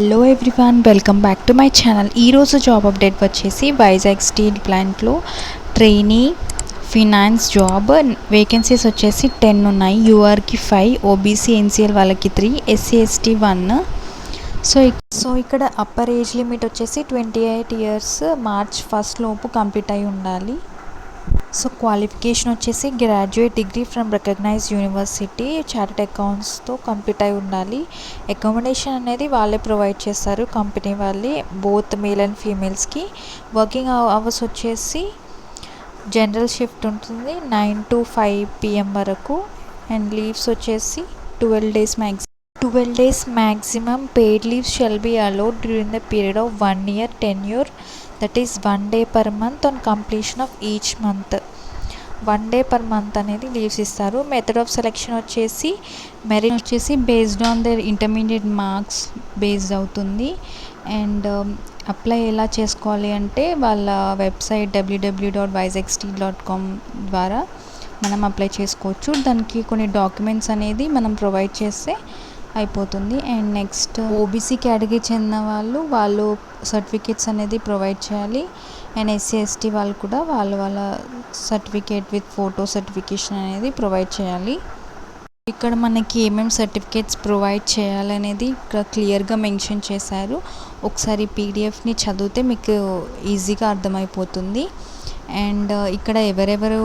Hello everyone, welcome back to my channel. ఈరోజు job update వచ్చేసి Vizag steel ప్లాంట్లో trainee finance job vacancies వచ్చేసి 10 ఉన్నాయి. యూఆర్కి 5, ఓబీసీ ఎన్సీఎల్ వాళ్ళకి 3, ఎస్సీ ఎస్టీ 1. సో ఇక్కడ అప్పర్ ఏజ్ లిమిట్ వచ్చేసి 28 ఇయర్స్, మార్చ్ 1 లోపు కంప్లీట్ అయి ఉండాలి. సో క్వాలిఫికేషన్ వచ్చేసి graduate degree from recognise university, chartered అకౌంట్స్తో కంప్లీట్ అయి ఉండాలి. అకామిడేషన్ అనేది వాళ్ళే ప్రొవైడ్ చేస్తారు, కంపెనీ వాళ్ళే, బోత్ మేల్ అండ్ ఫీమేల్స్కి. వర్కింగ్ అవర్స్ వచ్చేసి జనరల్ షిఫ్ట్ ఉంటుంది 9 to 5 PM వరకు. అండ్ లీవ్స్ వచ్చేసి 12 days maximum. Paid leaves shall be allowed during the period of 1 year tenure, that is 1 day per month on completion of each month. 1 day per month అనేది leaves ఇస్తారు. Method of selection వచ్చేసి merit వచ్చేసి based on their intermediate marks based అవుతుంది. And apply ఎలా చేసుకోవాలి అంటే వాళ్ళ website www.vizagsteel.com ద్వారా మనం అప్లై చేసుకోవచ్చు. దానికి కొన్ని డాక్యుమెంట్స్ అనేది మనం ప్రొవైడ్ చేస్తే అయిపోతుంది. అండ్ నెక్స్ట్ ఓబీసీ కేటగిరీ చెందిన వాళ్ళు సర్టిఫికేట్స్ అనేది ప్రొవైడ్ చేయాలి. అండ్ ఎస్సీ ఎస్టీ వాళ్ళు కూడా వాళ్ళ సర్టిఫికేట్ విత్ ఫోటో సర్టిఫికేషన్ అనేది ప్రొవైడ్ చేయాలి. ఇక్కడ మనకి ఏమేమి సర్టిఫికేట్స్ ప్రొవైడ్ చేయాలనేది ఇక్కడ క్లియర్గా మెన్షన్ చేశారు. ఒకసారి పీడిఎఫ్ని చదివితే మీకు ఈజీగా అర్థమైపోతుంది. అండ్ ఇక్కడ ఎవరెవరు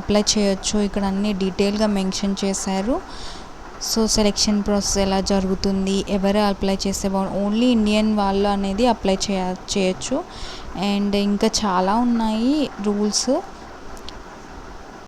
అప్లై చేయొచ్చు ఇక్కడ అన్నీ డీటెయిల్గా మెన్షన్ చేశారు. సో సెలెక్షన్ ప్రాసెస్ ఎలా జరుగుతుంది, ఎవరు అప్లై చేస్తే ఓన్లీ ఇండియన్ వాళ్ళు అనేది అప్లై చేయొచ్చు. అండ్ ఇంకా చాలా ఉన్నాయి రూల్స్.